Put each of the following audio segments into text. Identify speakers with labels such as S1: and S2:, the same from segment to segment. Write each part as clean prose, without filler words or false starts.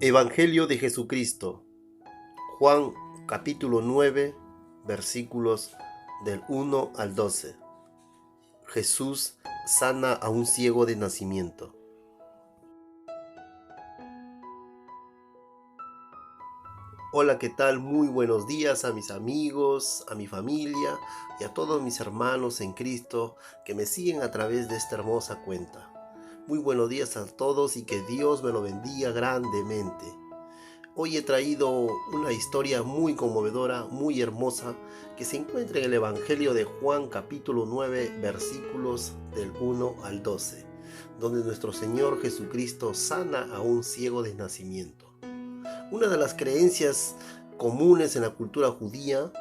S1: Evangelio de Jesucristo, Juan capítulo 9, versículos del 1 al 12. Jesús sana a un ciego de nacimiento. Hola, ¿qué tal? Muy buenos días a mis amigos, a mi familia y a todos mis hermanos en Cristo que me siguen a través de esta hermosa cuenta. Muy buenos días a todos y que Dios me lo bendiga grandemente. Hoy he traído una historia muy conmovedora, muy hermosa, que se encuentra en el Evangelio de Juan capítulo 9, versículos del 1 al 12, donde nuestro Señor Jesucristo sana a un ciego de nacimiento. Una de las creencias comunes en la cultura judía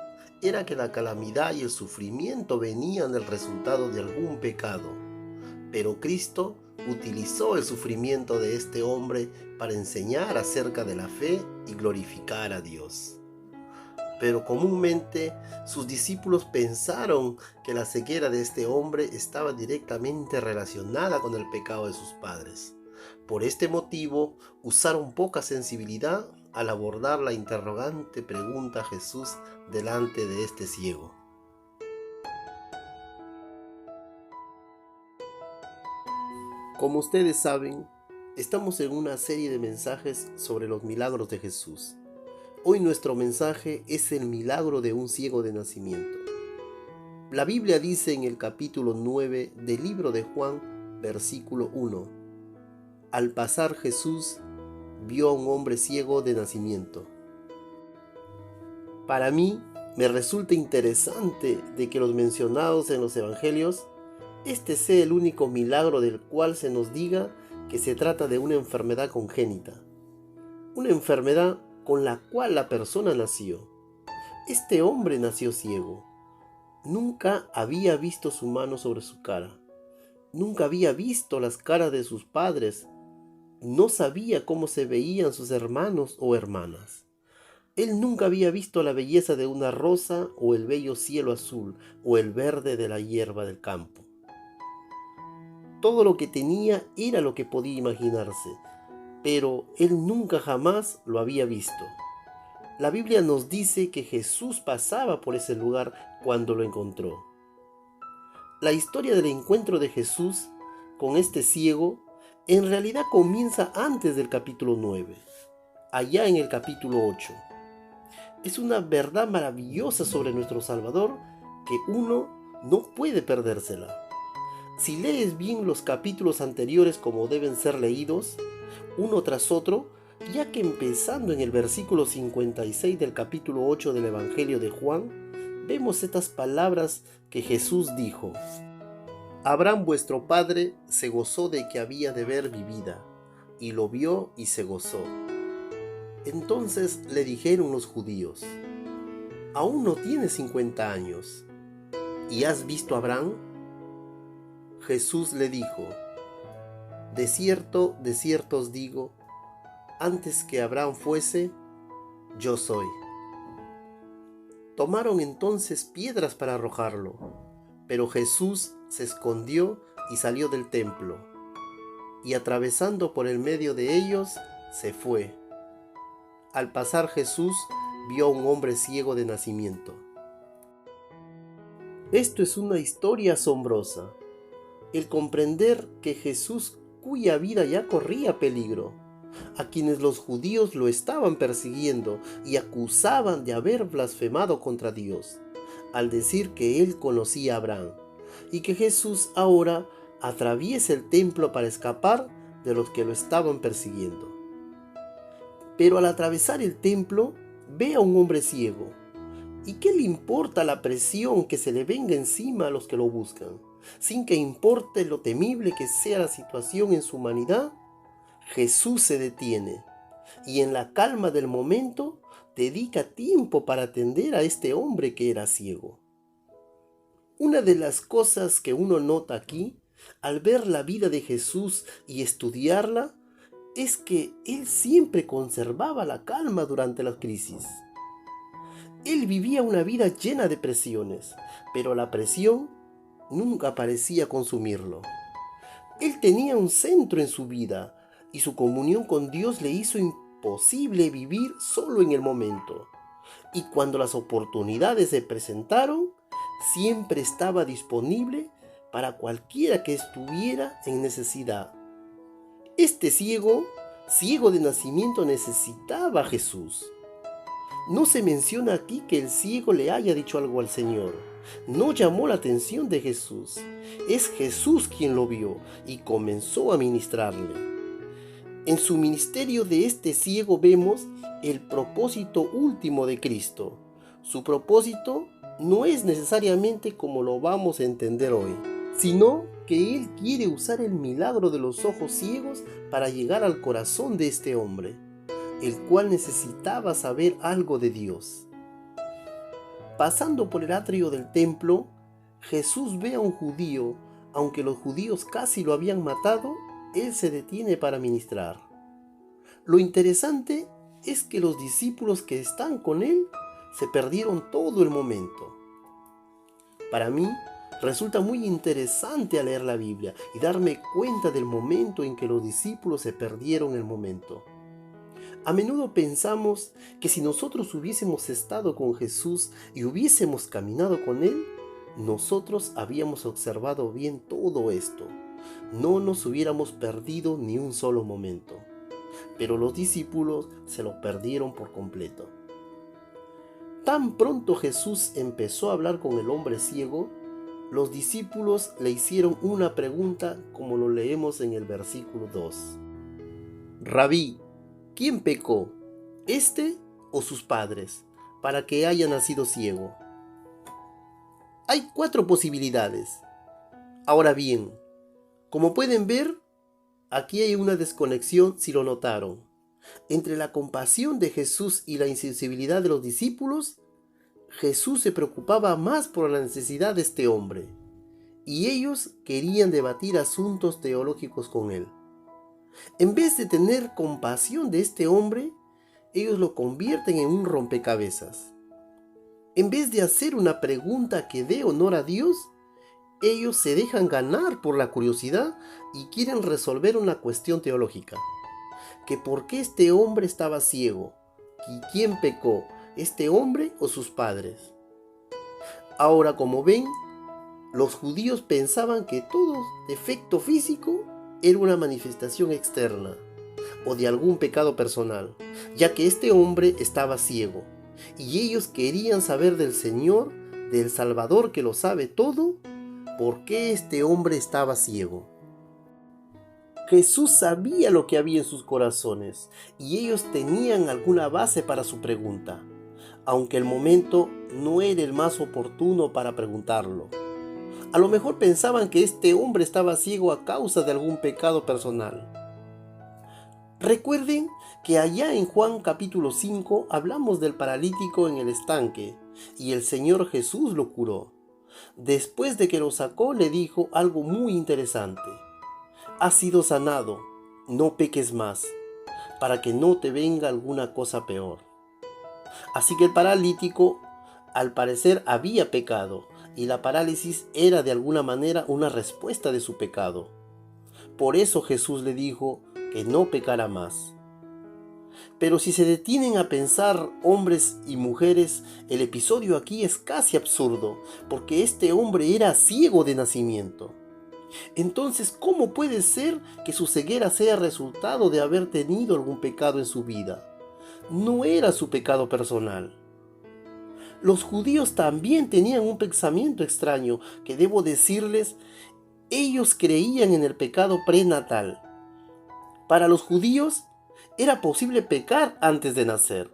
S1: era que la calamidad y el sufrimiento venían del resultado de algún pecado, pero Cristo utilizó el sufrimiento de este hombre para enseñar acerca de la fe y glorificar a Dios. Pero comúnmente sus discípulos pensaron que la ceguera de este hombre estaba directamente relacionada con el pecado de sus padres. Por este motivo, usaron poca sensibilidad al abordar la interrogante pregunta a Jesús delante de este ciego. Como ustedes saben, estamos en una serie de mensajes sobre los milagros de Jesús. Hoy nuestro mensaje es el milagro de un ciego de nacimiento. La Biblia dice en el capítulo 9 del libro de Juan, versículo 1: Al pasar Jesús vio a un hombre ciego de nacimiento. Para mí me resulta interesante de que los mencionados en los evangelios, este sea el único milagro del cual se nos diga que se trata de una enfermedad congénita, una enfermedad con la cual la persona nació. Este hombre nació ciego. Nunca había visto su mano sobre su cara. Nunca había visto las caras de sus padres. No sabía cómo se veían sus hermanos o hermanas. Él nunca había visto la belleza de una rosa o el bello cielo azul o el verde de la hierba del campo. Todo lo que tenía era lo que podía imaginarse, pero él nunca jamás lo había visto. La Biblia nos dice que Jesús pasaba por ese lugar cuando lo encontró. La historia del encuentro de Jesús con este ciego en realidad comienza antes del capítulo 9, allá en el capítulo 8. Es una verdad maravillosa sobre nuestro Salvador que uno no puede perdérsela. Si lees bien los capítulos anteriores como deben ser leídos, uno tras otro, ya que empezando en el versículo 56 del capítulo 8 del Evangelio de Juan, vemos estas palabras que Jesús dijo: Abraham vuestro padre se gozó de que había de ver mi vida, y lo vio y se gozó. Entonces le dijeron los judíos: aún no tienes 50 años, ¿y has visto a Abraham? Jesús le dijo: de cierto os digo, antes que Abraham fuese, yo soy. Tomaron entonces piedras para arrojarlo, pero Jesús se escondió y salió del templo, y atravesando por el medio de ellos, se fue. Al pasar Jesús vio a un hombre ciego de nacimiento. Esto es una historia asombrosa. El comprender que Jesús, cuya vida ya corría peligro, a quienes los judíos lo estaban persiguiendo y acusaban de haber blasfemado contra Dios, al decir que él conocía a Abraham, y que Jesús ahora atraviesa el templo para escapar de los que lo estaban persiguiendo. Pero al atravesar el templo, ve a un hombre ciego. ¿Y qué le importa la presión que se le venga encima a los que lo buscan? Sin que importe lo temible que sea la situación en su humanidad, Jesús se detiene y en la calma del momento dedica tiempo para atender a este hombre que era ciego. Una de las cosas que uno nota aquí, al ver la vida de Jesús y estudiarla, es que él siempre conservaba la calma durante las crisis. Él vivía una vida llena de presiones, pero la presión nunca parecía consumirlo. Él tenía un centro en su vida y su comunión con Dios le hizo imposible vivir solo en el momento. Y cuando las oportunidades se presentaron, siempre estaba disponible para cualquiera que estuviera en necesidad. Este ciego de nacimiento, necesitaba a Jesús. No se menciona aquí que el ciego le haya dicho algo al Señor. No llamó la atención de Jesús. Es Jesús quien lo vio y comenzó a ministrarle. En su ministerio de este ciego vemos el propósito último de Cristo. Su propósito no es necesariamente como lo vamos a entender hoy, sino que Él quiere usar el milagro de los ojos ciegos para llegar al corazón de este hombre, el cual necesitaba saber algo de Dios. Pasando por el atrio del templo, Jesús ve a un judío. Aunque los judíos casi lo habían matado, Él se detiene para ministrar. Lo interesante es que los discípulos que están con Él se perdieron todo el momento. Para mí, resulta muy interesante al leer la Biblia y darme cuenta del momento en que los discípulos se perdieron el momento. A menudo pensamos que si nosotros hubiésemos estado con Jesús y hubiésemos caminado con Él, nosotros habíamos observado bien todo esto. No nos hubiéramos perdido ni un solo momento. Pero los discípulos se lo perdieron por completo. Tan pronto Jesús empezó a hablar con el hombre ciego, los discípulos le hicieron una pregunta como lo leemos en el versículo 2. Rabí, ¿quién pecó, este o sus padres, para que haya nacido ciego? Hay 4 posibilidades. Ahora bien, como pueden ver, aquí hay una desconexión, si lo notaron. Entre la compasión de Jesús y la insensibilidad de los discípulos, Jesús se preocupaba más por la necesidad de este hombre, y ellos querían debatir asuntos teológicos con él. En vez de tener compasión de este hombre, ellos lo convierten en un rompecabezas. En vez de hacer una pregunta que dé honor a Dios, ellos se dejan ganar por la curiosidad y quieren resolver una cuestión teológica. Que por qué este hombre estaba ciego, y quién pecó, este hombre o sus padres. Ahora, como ven, los judíos pensaban que todo defecto físico era una manifestación externa o de algún pecado personal, ya que este hombre estaba ciego, y ellos querían saber del Señor, del Salvador que lo sabe todo, por qué este hombre estaba ciego. Jesús sabía lo que había en sus corazones y ellos tenían alguna base para su pregunta, aunque el momento no era el más oportuno para preguntarlo. A lo mejor pensaban que este hombre estaba ciego a causa de algún pecado personal. Recuerden que allá en Juan capítulo 5 hablamos del paralítico en el estanque y el Señor Jesús lo curó. Después de que lo sacó, le dijo algo muy interesante. Has sido sanado, no peques más, para que no te venga alguna cosa peor. Así que el paralítico, al parecer, había pecado, y la parálisis era de alguna manera una respuesta de su pecado. Por eso Jesús le dijo que no pecara más. Pero si se detienen a pensar, hombres y mujeres, el episodio aquí es casi absurdo, porque este hombre era ciego de nacimiento. Entonces, ¿cómo puede ser que su ceguera sea resultado de haber tenido algún pecado en su vida? No era su pecado personal. Los judíos también tenían un pensamiento extraño, que debo decirles, ellos creían en el pecado prenatal. Para los judíos era posible pecar antes de nacer,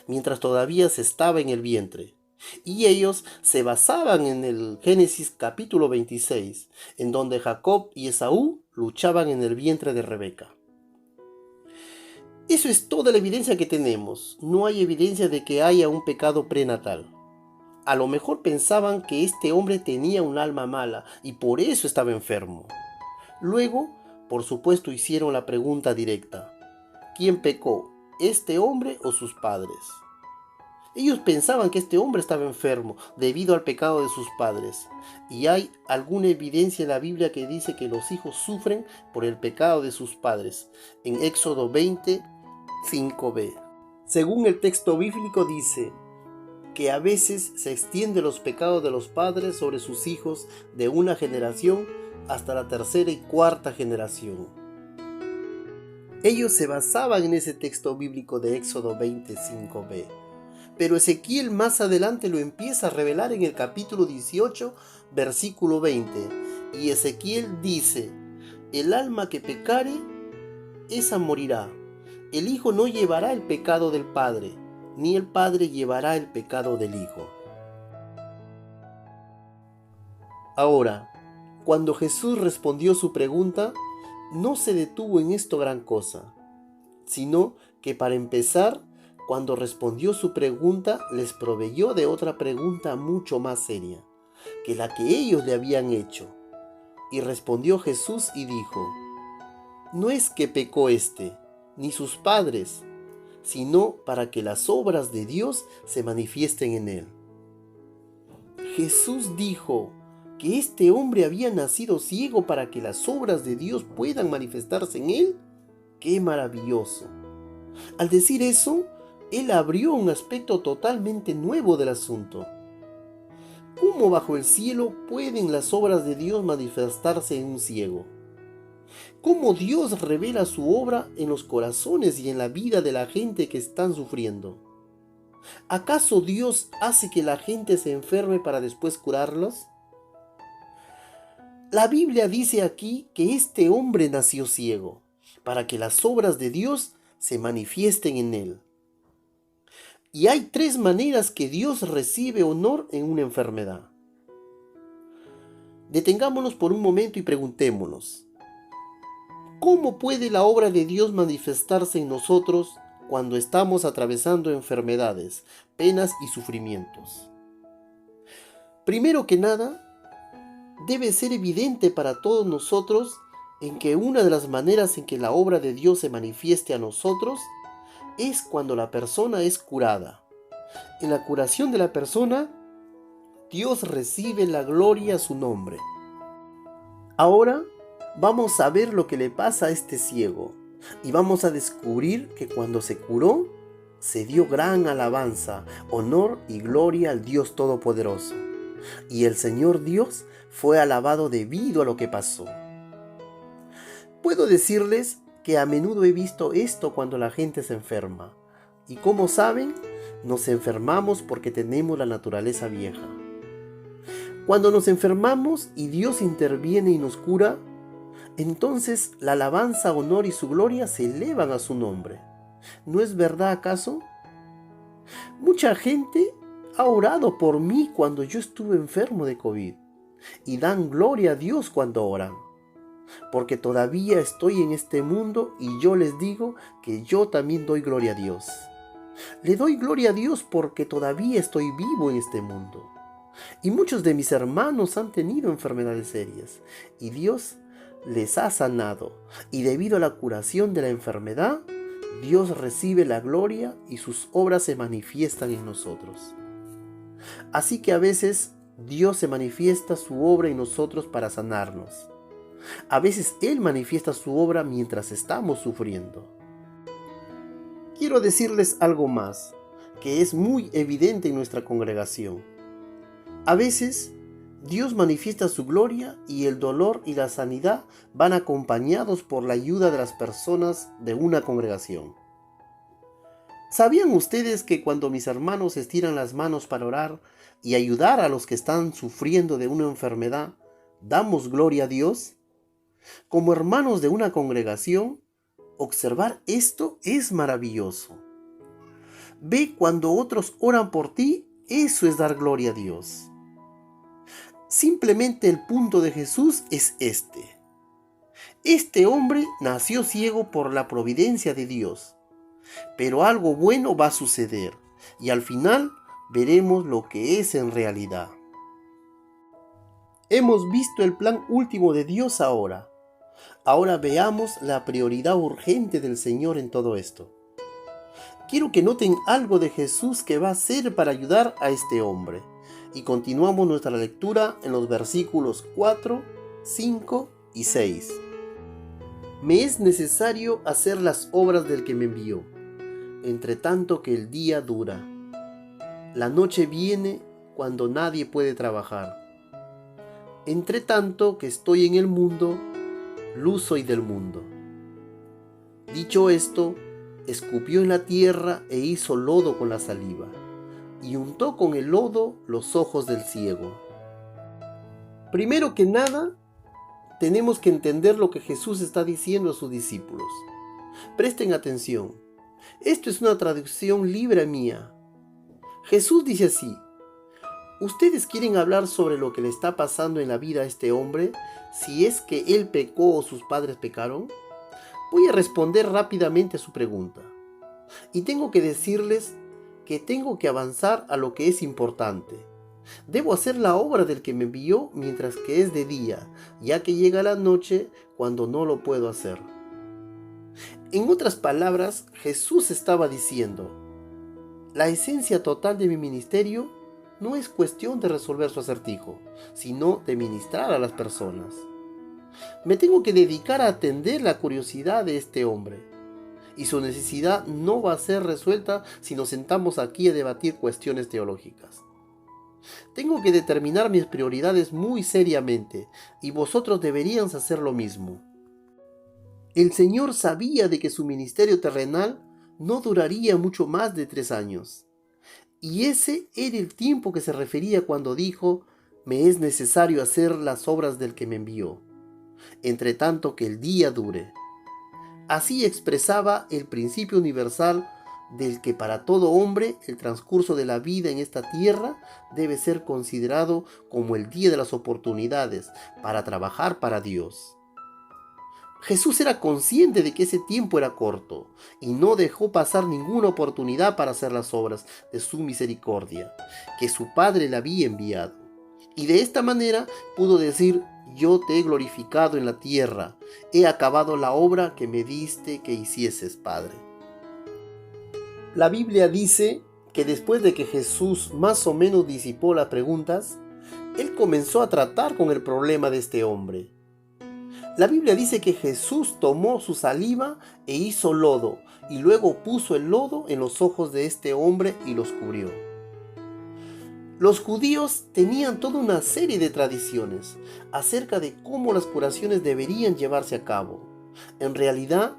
S1: mientras todavía se estaba en el vientre. Y ellos se basaban en el Génesis capítulo 26, en donde Jacob y Esaú luchaban en el vientre de Rebeca. Eso es toda la evidencia que tenemos. No hay evidencia de que haya un pecado prenatal. A lo mejor pensaban que este hombre tenía un alma mala y por eso estaba enfermo. Luego, por supuesto, hicieron la pregunta directa. ¿Quién pecó, este hombre o sus padres? Ellos pensaban que este hombre estaba enfermo debido al pecado de sus padres. Y hay alguna evidencia en la Biblia que dice que los hijos sufren por el pecado de sus padres. En Éxodo 20, 5b. Según el texto bíblico dice que a veces se extienden los pecados de los padres sobre sus hijos de una generación hasta la tercera y cuarta generación. Ellos se basaban en ese texto bíblico de Éxodo 25b. Pero Ezequiel más adelante lo empieza a revelar en el capítulo 18, versículo 20. Y Ezequiel dice: el alma que pecare, esa morirá. El hijo no llevará el pecado del padre, ni el padre llevará el pecado del hijo. Ahora, cuando Jesús respondió su pregunta, no se detuvo en esto gran cosa, sino que para empezar, cuando respondió su pregunta, les proveyó de otra pregunta mucho más seria que la que ellos le habían hecho. Y respondió Jesús y dijo: no es que pecó ni sus padres, sino para que las obras de Dios se manifiesten en él. Jesús dijo que este hombre había nacido ciego para que las obras de Dios puedan manifestarse en él. ¡Qué maravilloso! Al decir eso, él abrió un aspecto totalmente nuevo del asunto. ¿Cómo bajo el cielo pueden las obras de Dios manifestarse en un ciego? ¿Cómo Dios revela su obra en los corazones y en la vida de la gente que están sufriendo? ¿Acaso Dios hace que la gente se enferme para después curarlos? La Biblia dice aquí que este hombre nació ciego, para que las obras de Dios se manifiesten en él. Y hay 3 maneras que Dios recibe honor en una enfermedad. Detengámonos por un momento y preguntémonos: ¿cómo puede la obra de Dios manifestarse en nosotros cuando estamos atravesando enfermedades, penas y sufrimientos? Primero que nada, debe ser evidente para todos nosotros en que una de las maneras en que la obra de Dios se manifieste a nosotros es cuando la persona es curada. En la curación de la persona, Dios recibe la gloria a su nombre. Ahora vamos a ver lo que le pasa a este ciego y vamos a descubrir que cuando se curó, se dio gran alabanza, honor y gloria al Dios Todopoderoso. Y el Señor Dios fue alabado debido a lo que pasó. Puedo decirles que a menudo he visto esto cuando la gente se enferma. Y como saben, nos enfermamos porque tenemos la naturaleza vieja. Cuando nos enfermamos y Dios interviene y nos cura, entonces la alabanza, honor y su gloria se elevan a su nombre. ¿No es verdad acaso? Mucha gente ha orado por mí cuando yo estuve enfermo de COVID y dan gloria a Dios cuando oran. Porque todavía estoy en este mundo y yo les digo que yo también doy gloria a Dios. Le doy gloria a Dios porque todavía estoy vivo en este mundo. Y muchos de mis hermanos han tenido enfermedades serias y Dios les ha sanado. Y debido a la curación de la enfermedad, Dios recibe la gloria y sus obras se manifiestan en nosotros. Así que a veces Dios se manifiesta su obra en nosotros para sanarnos. A veces Él manifiesta su obra mientras estamos sufriendo. Quiero decirles algo más, que es muy evidente en nuestra congregación. A veces Dios manifiesta su gloria y el dolor y la sanidad van acompañados por la ayuda de las personas de una congregación. ¿Sabían ustedes que cuando mis hermanos estiran las manos para orar y ayudar a los que están sufriendo de una enfermedad, damos gloria a Dios? Como hermanos de una congregación, observar esto es maravilloso. Ve cuando otros oran por ti, eso es dar gloria a Dios. Simplemente el punto de Jesús es este. Este hombre nació ciego por la providencia de Dios, pero algo bueno va a suceder y al final veremos lo que es en realidad. Hemos visto el plan último de Dios ahora. Ahora veamos la prioridad urgente del Señor en todo esto. Quiero que noten algo de Jesús que va a hacer para ayudar a este hombre. Y continuamos nuestra lectura en los versículos 4, 5 y 6. Me es necesario hacer las obras del que me envió entre tanto que el día dura. La noche viene cuando nadie puede trabajar. Entre tanto que estoy en el mundo, luz soy del mundo. Dicho esto, escupió en la tierra e hizo lodo con la saliva, y untó con el lodo los ojos del ciego. Primero que nada, tenemos que entender lo que Jesús está diciendo a sus discípulos. Presten atención. Esto es una traducción libre mía. Jesús dice así: ¿ustedes quieren hablar sobre lo que le está pasando en la vida a este hombre, si es que él pecó o sus padres pecaron? Voy a responder rápidamente a su pregunta. Y tengo que decirles que tengo que avanzar a lo que es importante. Debo hacer la obra del que me envió mientras que es de día, ya que llega la noche cuando no lo puedo hacer. En otras palabras, Jesús estaba diciendo: la esencia total de mi ministerio no es cuestión de resolver su acertijo, sino de ministrar a las personas. Me tengo que dedicar a atender la curiosidad de este hombre, y su necesidad no va a ser resuelta si nos sentamos aquí a debatir cuestiones teológicas. Tengo que determinar mis prioridades muy seriamente, y vosotros deberíais hacer lo mismo. El Señor sabía de que su ministerio terrenal no duraría mucho más de 3 años. Y ese era el tiempo que se refería cuando dijo: me es necesario hacer las obras del que me envió, entre tanto que el día dure. Así expresaba el principio universal del que para todo hombre el transcurso de la vida en esta tierra debe ser considerado como el día de las oportunidades para trabajar para Dios. Jesús era consciente de que ese tiempo era corto y no dejó pasar ninguna oportunidad para hacer las obras de su misericordia, que su Padre le había enviado. Y de esta manera pudo decir: yo te he glorificado en la tierra, he acabado la obra que me diste que hicieses, Padre. La Biblia dice que después de que Jesús más o menos disipó las preguntas, él comenzó a tratar con el problema de este hombre. La Biblia dice que Jesús tomó su saliva e hizo lodo, y luego puso el lodo en los ojos de este hombre y los cubrió. Los judíos tenían toda una serie de tradiciones acerca de cómo las curaciones deberían llevarse a cabo. En realidad,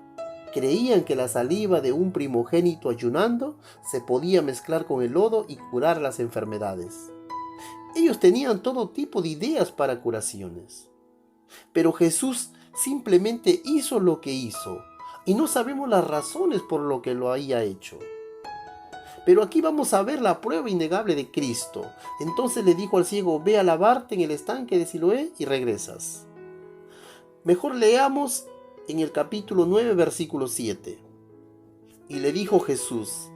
S1: creían que la saliva de un primogénito ayunando se podía mezclar con el lodo y curar las enfermedades. Ellos tenían todo tipo de ideas para curaciones. Pero Jesús simplemente hizo lo que hizo, y no sabemos las razones por lo que lo haya hecho. Pero aquí vamos a ver la prueba innegable de Cristo. Entonces le dijo al ciego: ve a lavarte en el estanque de Siloé y regresas. Mejor leamos en el capítulo 9, versículo 7. Y le dijo Jesús: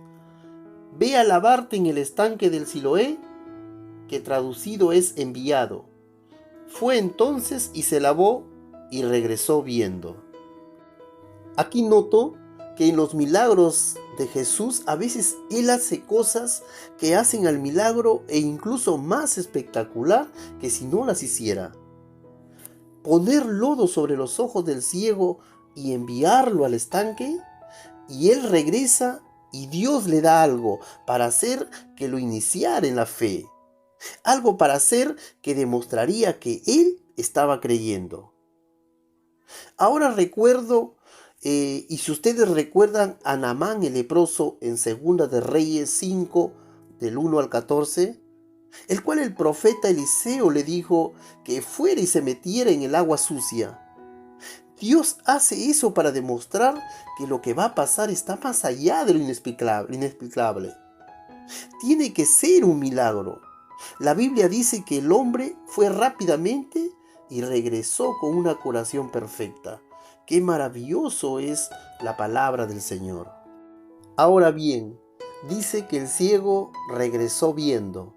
S1: ve a lavarte en el estanque del Siloé, que traducido es enviado. Fue entonces y se lavó y regresó viendo. Aquí noto que en los milagros de Jesús a veces Él hace cosas que hacen al milagro e incluso más espectacular que si no las hiciera. Poner lodo sobre los ojos del ciego y enviarlo al estanque, y él regresa y Dios le da algo para hacer que lo iniciara en la fe. Algo para hacer que demostraría que él estaba creyendo. Ahora recuerdo, y si ustedes recuerdan a Naamán el leproso en 2 de Reyes 5, del 1 al 14, el cual el profeta Eliseo le dijo que fuera y se metiera en el agua sucia. Dios hace eso para demostrar que lo que va a pasar está más allá de lo inexplicable. Tiene que ser un milagro. La Biblia dice que el hombre fue rápidamente y regresó con una curación perfecta. ¡Qué maravilloso es la palabra del Señor! Ahora bien, dice que el ciego regresó viendo.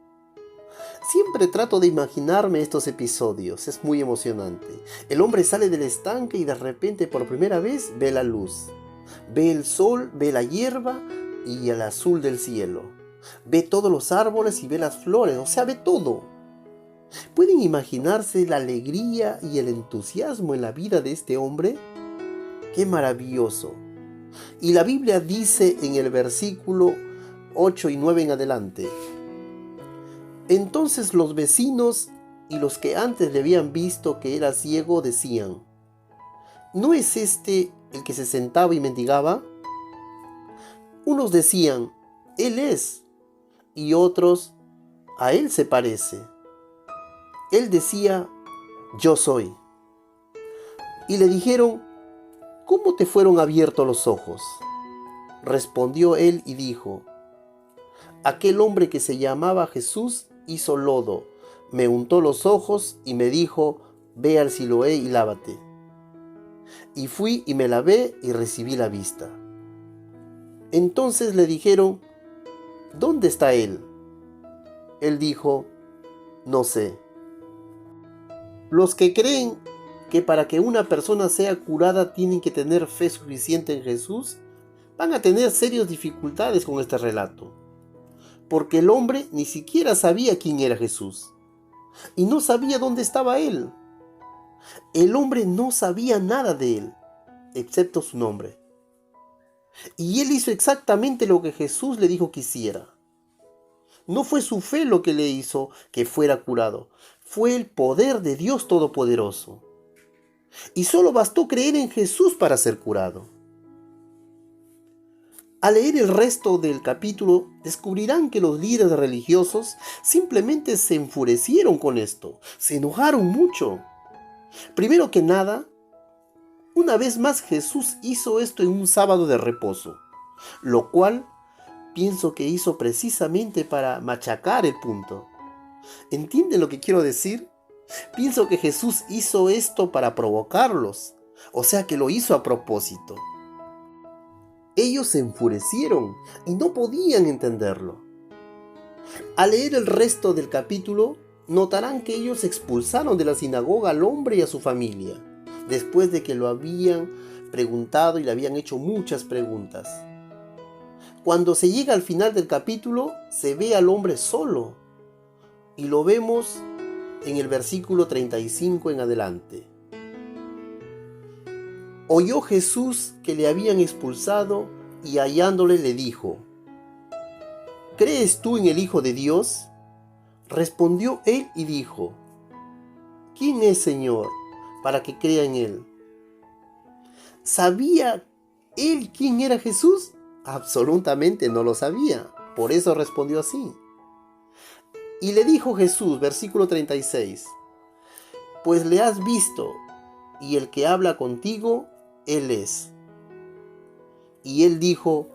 S1: Siempre trato de imaginarme estos episodios, es muy emocionante. El hombre sale del estanque y de repente por primera vez ve la luz. Ve el sol, ve la hierba y el azul del cielo. Ve todos los árboles y ve las flores, o sea, ve todo. ¿Pueden imaginarse la alegría y el entusiasmo en la vida de este hombre? ¡Qué maravilloso! Y la Biblia dice en el versículo 8 y 9 en adelante: entonces los vecinos y los que antes le habían visto que era ciego decían: ¿no es este el que se sentaba y mendigaba? Unos decían: él es, y otros: a él se parece. Él decía: yo soy. Y le dijeron: ¿cómo te fueron abiertos los ojos? Respondió él y dijo: aquel hombre que se llamaba Jesús hizo lodo, me untó los ojos y me dijo: ve al Siloé y lávate. Y fui y me lavé y recibí la vista. Entonces le dijeron: ¿dónde está él? Él dijo: no sé. Los que creen que para que una persona sea curada tienen que tener fe suficiente en Jesús, van a tener serias dificultades con este relato, porque el hombre ni siquiera sabía quién era Jesús y no sabía dónde estaba él. El hombre no sabía nada de él, excepto su nombre. Y él hizo exactamente lo que Jesús le dijo que hiciera. No fue su fe lo que le hizo que fuera curado, fue el poder de Dios Todopoderoso. Y solo bastó creer en Jesús para ser curado. Al leer el resto del capítulo, descubrirán que los líderes religiosos simplemente se enfurecieron con esto, se enojaron mucho. Primero que nada, una vez más Jesús hizo esto en un sábado de reposo, lo cual pienso que hizo precisamente para machacar el punto. ¿Entienden lo que quiero decir? Pienso que Jesús hizo esto para provocarlos, o sea que lo hizo a propósito. Ellos se enfurecieron y no podían entenderlo. Al leer el resto del capítulo, notarán que ellos expulsaron de la sinagoga al hombre y a su familia, después de que lo habían preguntado y le habían hecho muchas preguntas. Cuando se llega al final del capítulo, se ve al hombre solo, y lo vemos en el versículo 35 en adelante. Oyó Jesús que le habían expulsado y hallándole le dijo: ¿crees tú en el Hijo de Dios? Respondió él y dijo: ¿quién es, Señor, para que crea en él? ¿Sabía él quién era Jesús? Absolutamente no lo sabía, por eso respondió así. Y le dijo Jesús, versículo 36, pues le has visto, y el que habla contigo, él es. Y él dijo: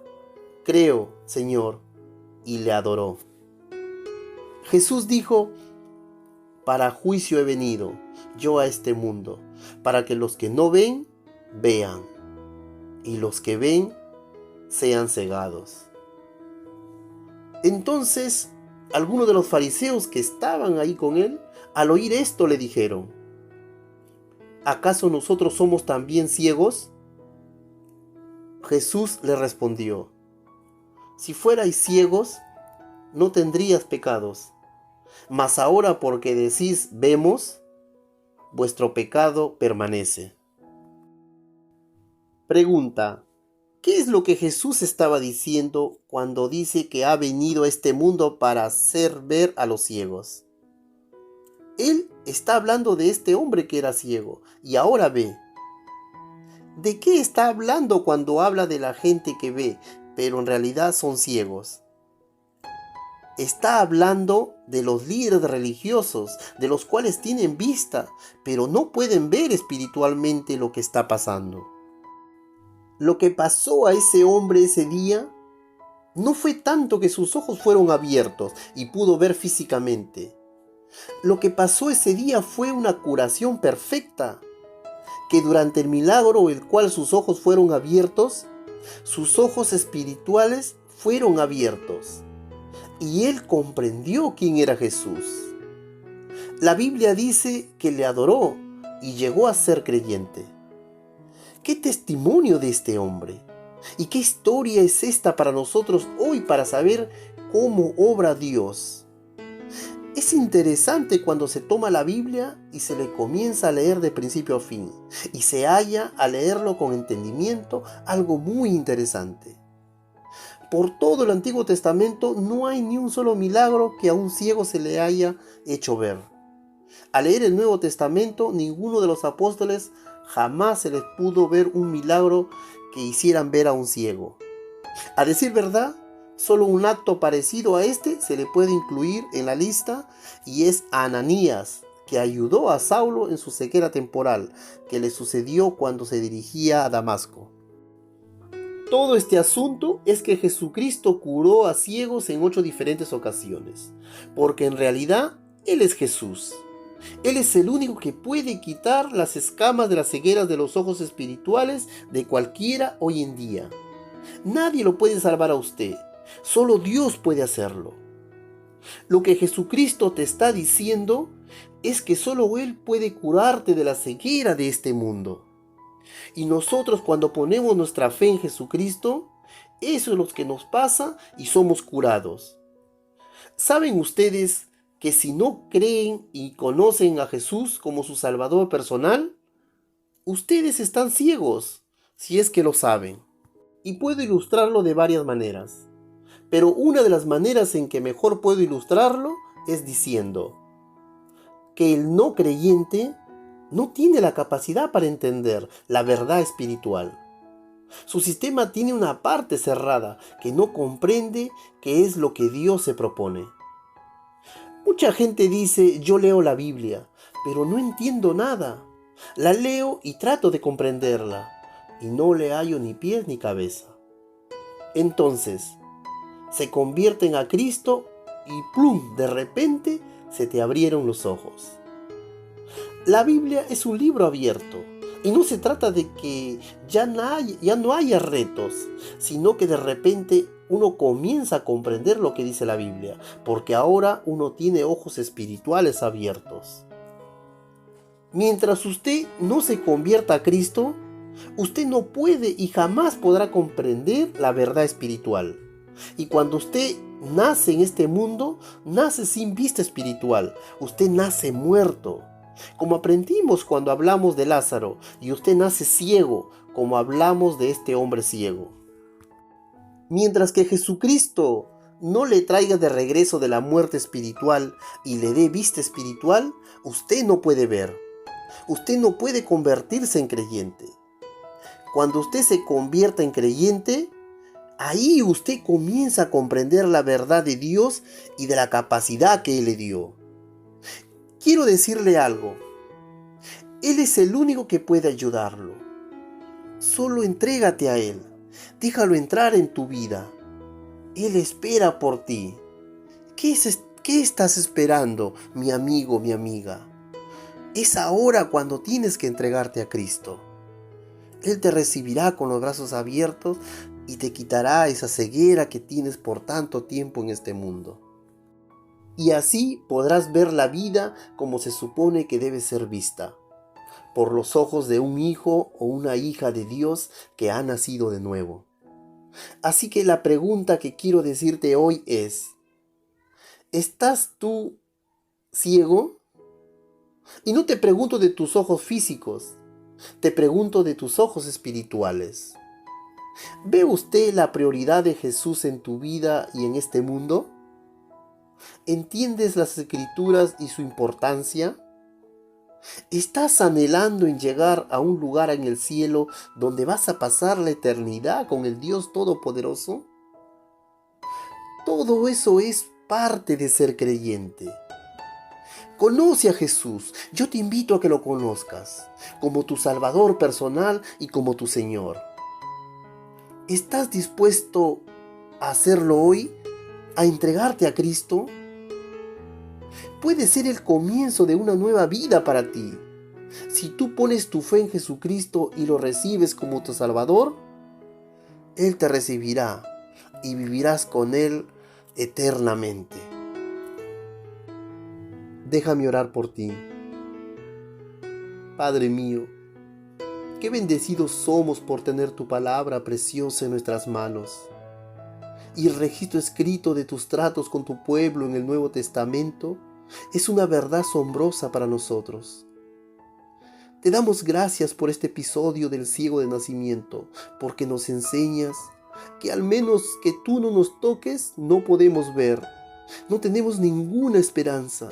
S1: creo, Señor, y le adoró. Jesús dijo: para juicio he venido yo a este mundo, para que los que no ven, vean, y los que ven, sean cegados. Entonces, algunos de los fariseos que estaban ahí con él, al oír esto le dijeron: ¿acaso nosotros somos también ciegos? Jesús le respondió: si fuerais ciegos, no tendrías pecados, mas ahora porque decís vemos, vuestro pecado permanece. Pregunta: ¿qué es lo que Jesús estaba diciendo cuando dice que ha venido a este mundo para hacer ver a los ciegos? Él está hablando de este hombre que era ciego y ahora ve. ¿De qué está hablando cuando habla de la gente que ve, pero en realidad son ciegos? Está hablando de los líderes religiosos, de los cuales tienen vista, pero no pueden ver espiritualmente lo que está pasando. Lo que pasó a ese hombre ese día no fue tanto que sus ojos fueron abiertos y pudo ver físicamente. Lo que pasó ese día fue una curación perfecta, que durante el milagro el cual sus ojos fueron abiertos, sus ojos espirituales fueron abiertos y él comprendió quién era Jesús. La Biblia dice que le adoró y llegó a ser creyente. ¿Qué testimonio de este hombre? ¿Y qué historia es esta para nosotros hoy para saber cómo obra Dios? Es interesante cuando se toma la Biblia y se le comienza a leer de principio a fin, y se halla a leerlo con entendimiento algo muy interesante. Por todo el Antiguo Testamento no hay ni un solo milagro que a un ciego se le haya hecho ver. Al leer el Nuevo Testamento, ninguno de los apóstoles jamás se les pudo ver un milagro que hicieran ver a un ciego. A decir verdad, solo un acto parecido a este se le puede incluir en la lista, y es a Ananías, que ayudó a Saulo en su ceguera temporal, que le sucedió cuando se dirigía a Damasco. Todo este asunto es que Jesucristo curó a ciegos en 8 diferentes ocasiones, porque en realidad Él es Jesús. Él es el único que puede quitar las escamas de las cegueras de los ojos espirituales de cualquiera hoy en día. Nadie lo puede salvar a usted, solo Dios puede hacerlo. Lo que Jesucristo te está diciendo es que solo Él puede curarte de la ceguera de este mundo. Y nosotros, cuando ponemos nuestra fe en Jesucristo, eso es lo que nos pasa y somos curados. ¿Saben ustedes que si no creen y conocen a Jesús como su Salvador personal, ustedes están ciegos, si es que lo saben? Y puedo ilustrarlo de varias maneras, pero una de las maneras en que mejor puedo ilustrarlo es diciendo que el no creyente no tiene la capacidad para entender la verdad espiritual. Su sistema tiene una parte cerrada que no comprende qué es lo que Dios se propone. Mucha gente dice: yo leo la Biblia, pero no entiendo nada. La leo y trato de comprenderla, y no le hallo ni pies ni cabeza. Entonces, se convierten a Cristo y ¡plum!, de repente se te abrieron los ojos. La Biblia es un libro abierto, y no se trata de que ya no haya retos, sino que de repente uno comienza a comprender lo que dice la Biblia, porque ahora uno tiene ojos espirituales abiertos. Mientras usted no se convierta a Cristo, usted no puede y jamás podrá comprender la verdad espiritual. Y cuando usted nace en este mundo, nace sin vista espiritual. Usted nace muerto, como aprendimos cuando hablamos de Lázaro, y usted nace ciego, como hablamos de este hombre ciego. Mientras que Jesucristo no le traiga de regreso de la muerte espiritual y le dé vista espiritual, usted no puede ver. Usted no puede convertirse en creyente. Cuando usted se convierta en creyente, ahí usted comienza a comprender la verdad de Dios y de la capacidad que Él le dio. Quiero decirle algo. Él es el único que puede ayudarlo. Solo entrégate a Él. Déjalo entrar en tu vida. Él espera por ti. ¿Qué estás esperando, mi amigo, mi amiga? Es ahora cuando tienes que entregarte a Cristo. Él te recibirá con los brazos abiertos y te quitará esa ceguera que tienes por tanto tiempo en este mundo. Y así podrás ver la vida como se supone que debe ser vista, por los ojos de un hijo o una hija de Dios que ha nacido de nuevo. Así que la pregunta que quiero decirte hoy es: ¿estás tú ciego? Y no te pregunto de tus ojos físicos, te pregunto de tus ojos espirituales. ¿Ve usted la prioridad de Jesús en tu vida y en este mundo? ¿Entiendes las Escrituras y su importancia? ¿Estás anhelando en llegar a un lugar en el cielo donde vas a pasar la eternidad con el Dios Todopoderoso? Todo eso es parte de ser creyente. Conoce a Jesús. Yo te invito a que lo conozcas como tu Salvador personal y como tu Señor. ¿Estás dispuesto a hacerlo hoy? ¿A entregarte a Cristo? Puede ser el comienzo de una nueva vida para ti. Si tú pones tu fe en Jesucristo y lo recibes como tu Salvador, Él te recibirá y vivirás con Él eternamente. Déjame orar por ti. Padre mío, qué bendecidos somos por tener tu palabra preciosa en nuestras manos y el registro escrito de tus tratos con tu pueblo en el Nuevo Testamento Es una verdad asombrosa para nosotros. Te damos gracias por este episodio del ciego de nacimiento, porque nos enseñas que al menos que tú no nos toques, no podemos ver. No tenemos ninguna esperanza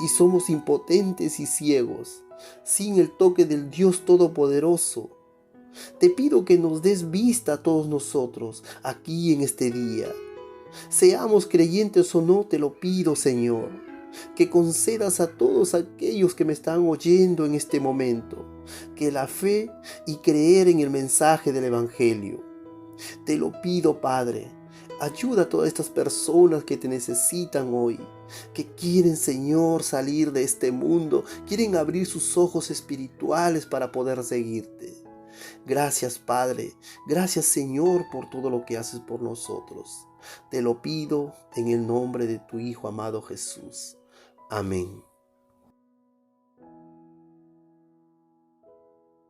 S1: y somos impotentes y ciegos, sin el toque del Dios Todopoderoso. Te pido que nos des vista a todos nosotros aquí en este día. Seamos creyentes o no, te lo pido, Señor, que concedas a todos aquellos que me están oyendo en este momento, que la fe y creer en el mensaje del Evangelio. Te lo pido, Padre, ayuda a todas estas personas que te necesitan hoy, que quieren, Señor, salir de este mundo, quieren abrir sus ojos espirituales para poder seguirte. Gracias, Padre, gracias, Señor, por todo lo que haces por nosotros. Te lo pido en el nombre de tu Hijo amado Jesús. Amén.